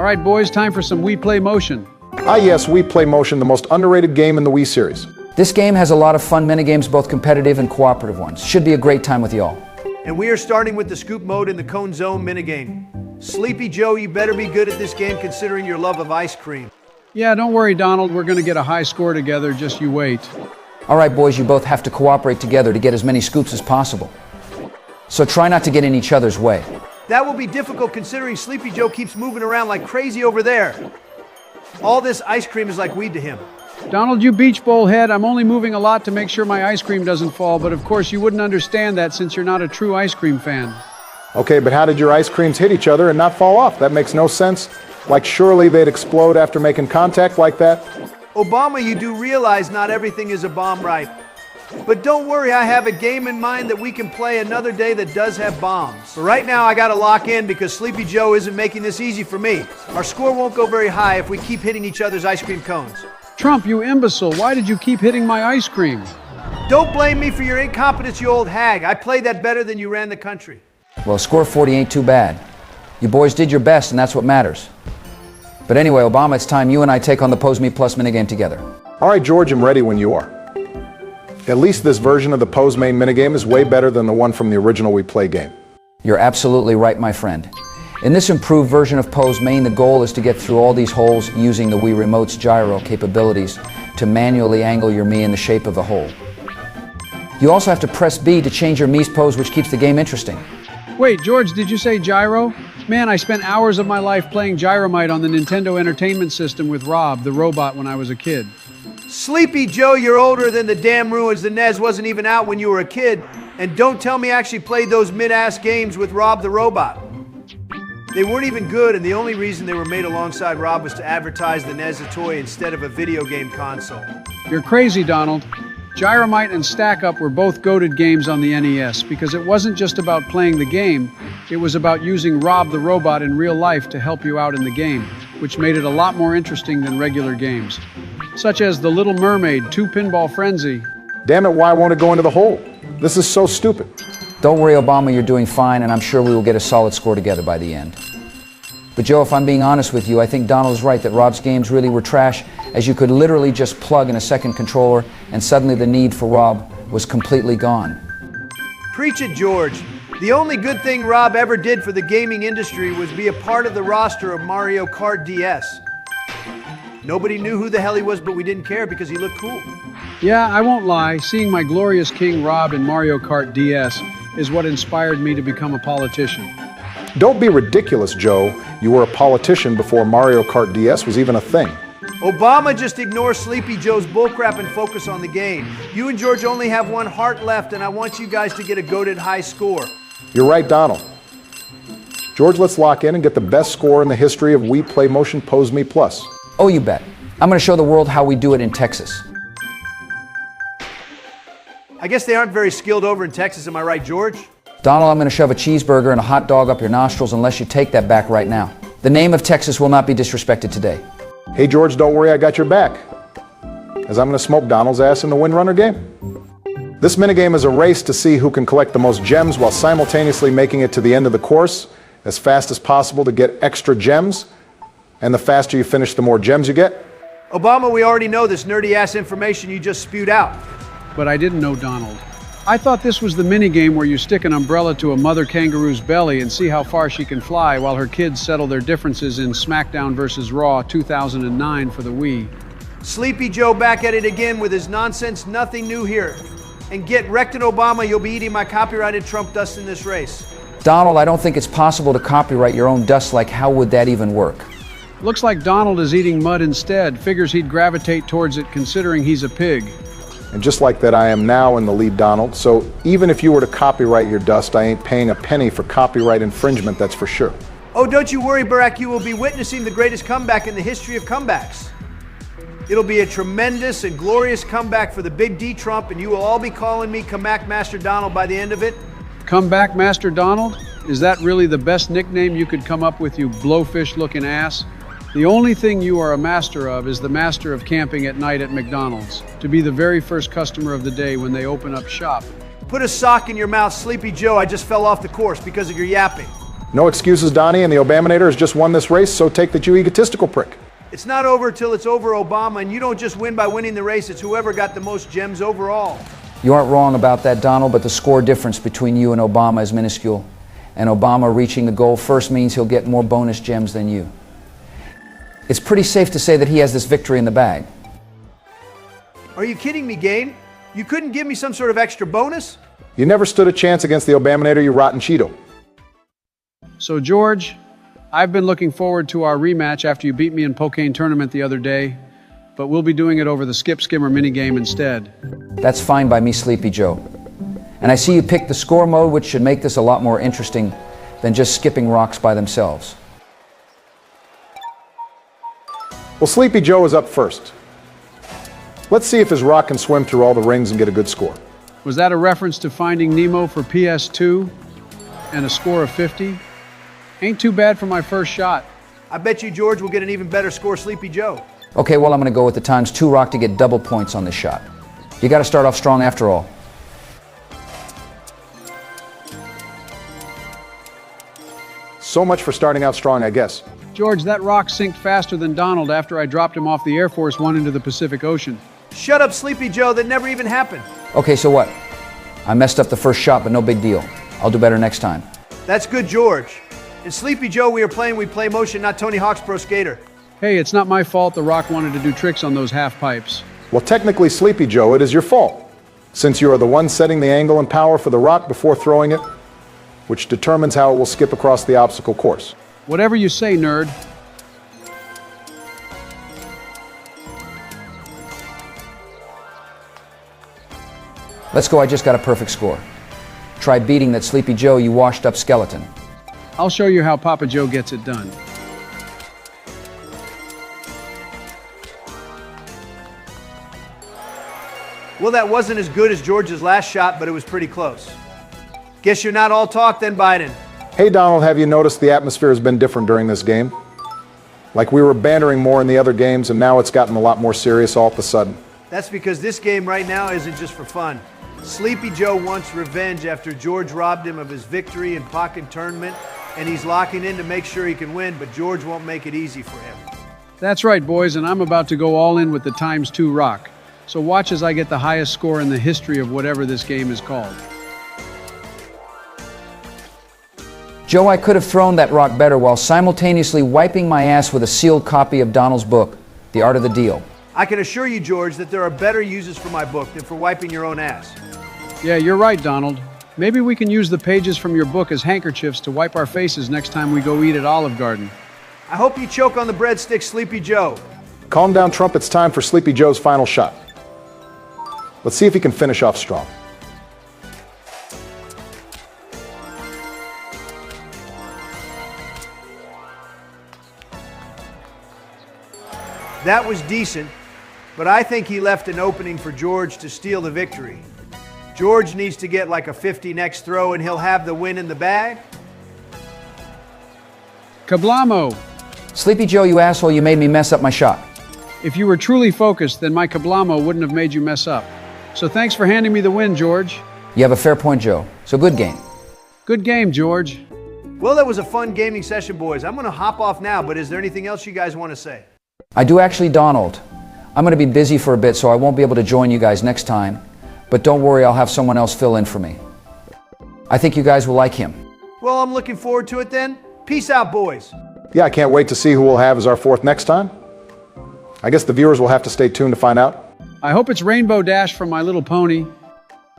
All right, boys, time for some We Play Motion. Ah yes, We Play Motion, the most underrated game in the Wii series. This game has a lot of fun minigames, both competitive and cooperative ones. Should be a great time with y'all. And we are starting with the scoop mode in the cone zone minigame. Sleepy Joe, you better be good at this game considering your love of ice cream. Yeah, don't worry, Donald. We're going to get a high score together. Just you wait. All right, boys, you both have to cooperate together to get as many scoops as possible. So try not to get in each other's way. That will be difficult considering Sleepy Joe keeps moving around like crazy over there. All this ice cream is like weed to him. Donald, you beach bowl head, I'm only moving a lot to make sure my ice cream doesn't fall, but of course you wouldn't understand that since you're not a true ice cream fan. Okay, but how did your ice creams hit each other and not fall off? That makes no sense. Like surely they'd explode after making contact like that? Obama, you do realize not everything is a bomb, right? But don't worry, I have a game in mind that we can play another day that does have bombs. But right now I gotta lock in because Sleepy Joe isn't making this easy for me. Our score won't go very high if we keep hitting each other's ice cream cones. Trump, you imbecile, why did you keep hitting my ice cream? Don't blame me for your incompetence, you old hag. I played that better than you ran the country. Well, score 40 ain't too bad. You boys did your best, and that's what matters. But anyway, Obama, it's time you and I take on the Pose Me Plus minigame together. All right, George, I'm ready when you are. At least this version of the Pose Main minigame is way better than the one from the original We Play game. You're absolutely right, my friend. In this improved version of Pose Main, the goal is to get through all these holes using the Wii Remote's gyro capabilities to manually angle your Mii in the shape of a hole. You also have to press B to change your Mii's pose, which keeps the game interesting. Wait, George, did you say gyro? Man, I spent hours of my life playing Gyromite on the Nintendo Entertainment System with Rob, the robot, when I was a kid. Sleepy Joe, you're older than the damn ruins. The NES wasn't even out when you were a kid. And don't tell me I actually played those mid-ass games with Rob the robot. They weren't even good, and the only reason they were made alongside Rob was to advertise the NES as a toy instead of a video game console. You're crazy, Donald. Gyromite and Stack Up were both goated games on the NES because it wasn't just about playing the game, it was about using Rob the robot in real life to help you out in the game, which made it a lot more interesting than regular games. Such as The Little Mermaid, 2 Pinball Frenzy. Damn it, why won't it go into the hole? This is so stupid. Don't worry, Obama, you're doing fine, and I'm sure we will get a solid score together by the end. But Joe, if I'm being honest with you, I think Donald's right that Rob's games really were trash, as you could literally just plug in a second controller, and suddenly the need for Rob was completely gone. Preach it, George. The only good thing Rob ever did for the gaming industry was be a part of the roster of Mario Kart DS. Nobody knew who the hell he was, but we didn't care because he looked cool. Yeah, I won't lie, seeing my glorious King Rob in Mario Kart DS is what inspired me to become a politician. Don't be ridiculous, Joe. You were a politician before Mario Kart DS was even a thing. Obama, just ignore Sleepy Joe's bullcrap and focus on the game. You and George only have one heart left, and I want you guys to get a goated high score. You're right, Donald. George, let's lock in and get the best score in the history of We Play Motion Pose Me Plus. Oh, you bet. I'm going to show the world how we do it in Texas. I guess they aren't very skilled over in Texas, am I right, George? Donald, I'm going to shove a cheeseburger and a hot dog up your nostrils unless you take that back right now. The name of Texas will not be disrespected today. Hey, George, don't worry, I got your back. As I'm going to smoke Donald's ass in the Windrunner game. This minigame is a race to see who can collect the most gems while simultaneously making it to the end of the course as fast as possible to get extra gems. And the faster you finish, the more gems you get. Obama, we already know this nerdy-ass information you just spewed out. But I didn't know Donald. I thought this was the minigame where you stick an umbrella to a mother kangaroo's belly and see how far she can fly while her kids settle their differences in SmackDown vs. Raw 2009 for the Wii. Sleepy Joe back at it again with his nonsense, nothing new here. And get wrecked in Obama, you'll be eating my copyrighted Trump dust in this race. Donald, I don't think it's possible to copyright your own dust. Like, how would that even work? Looks like Donald is eating mud instead. Figures he'd gravitate towards it considering he's a pig. And just like that, I am now in the lead, Donald. So even if you were to copyright your dust, I ain't paying a penny for copyright infringement, that's for sure. Oh, don't you worry, Barack. You will be witnessing the greatest comeback in the history of comebacks. It'll be a tremendous and glorious comeback for the Big D Trump, and you will all be calling me Comeback Master Donald by the end of it. Comeback Master Donald? Is that really the best nickname you could come up with, you blowfish-looking ass? The only thing you are a master of is the master of camping at night at McDonald's, to be the very first customer of the day when they open up shop. Put a sock in your mouth, Sleepy Joe. I just fell off the course because of your yapping. No excuses, Donnie, and the Obaminator has just won this race, so take that, you egotistical prick. It's not over till it's over, Obama, and you don't just win by winning the race, it's whoever got the most gems overall. You aren't wrong about that, Donald, but the score difference between you and Obama is minuscule. And Obama reaching the goal first means he'll get more bonus gems than you. It's pretty safe to say that he has this victory in the bag. Are you kidding me, Gain? You couldn't give me some sort of extra bonus? You never stood a chance against the Obaminator, you rotten Cheeto. So, George, I've been looking forward to our rematch after you beat me in Pokane tournament the other day, but we'll be doing it over the Skip Skimmer minigame instead. That's fine by me, Sleepy Joe. And I see you picked the score mode, which should make this a lot more interesting than just skipping rocks by themselves. Well, Sleepy Joe is up first. Let's see if his rock can swim through all the rings and get a good score. Was that a reference to Finding Nemo for PS2 and a score of 50? Ain't too bad for my first shot. I bet you George will get an even better score, Sleepy Joe. Okay, well, I'm going to go with the ×2 rock to get double points on this shot. You got to start off strong after all. So much for starting out strong, I guess. George, that rock sinked faster than Donald after I dropped him off the Air Force One into the Pacific Ocean. Shut up, Sleepy Joe, that never even happened. Okay, so what? I messed up the first shot, but no big deal. I'll do better next time. That's good, George. In Sleepy Joe, we play motion, not Tony Hawk's Pro Skater. Hey, it's not my fault the rock wanted to do tricks on those half pipes. Well, technically, Sleepy Joe, it is your fault, since you are the one setting the angle and power for the rock before throwing it, which determines how it will skip across the obstacle course. Whatever you say, nerd. Let's go, I just got a perfect score. Try beating that Sleepy Joe, you washed up skeleton. I'll show you how Papa Joe gets it done. Well, that wasn't as good as George's last shot, but it was pretty close. Guess you're not all talk then, Biden. Hey, Donald, have you noticed the atmosphere has been different during this game? Like we were bantering more in the other games, and now it's gotten a lot more serious all of a sudden. That's because this game right now isn't just for fun. Sleepy Joe wants revenge after George robbed him of his victory in Pocket Tournament, and he's locking in to make sure he can win, but George won't make it easy for him. That's right, boys, and I'm about to go all in with the ×2 rock. So watch as I get the highest score in the history of whatever this game is called. Joe, I could have thrown that rock better while simultaneously wiping my ass with a sealed copy of Donald's book, The Art of the Deal. I can assure you, George, that there are better uses for my book than for wiping your own ass. Yeah, you're right, Donald. Maybe we can use the pages from your book as handkerchiefs to wipe our faces next time we go eat at Olive Garden. I hope you choke on the breadstick, Sleepy Joe. Calm down, Trump. It's time for Sleepy Joe's final shot. Let's see if he can finish off strong. That was decent, but I think he left an opening for George to steal the victory. George needs to get like a 50 next throw and he'll have the win in the bag. Kablamo! Sleepy Joe, you asshole, you made me mess up my shot. If you were truly focused, then my Kablamo wouldn't have made you mess up. So thanks for handing me the win, George. You have a fair point, Joe. So good game. Good game, George. Well, that was a fun gaming session, boys. I'm going to hop off now, but is there anything else you guys want to say? I do actually, Donald. I'm going to be busy for a bit, so I won't be able to join you guys next time. But don't worry, I'll have someone else fill in for me. I think you guys will like him. Well, I'm looking forward to it then. Peace out, boys. Yeah, I can't wait to see who we'll have as our fourth next time. I guess the viewers will have to stay tuned to find out. I hope it's Rainbow Dash from My Little Pony.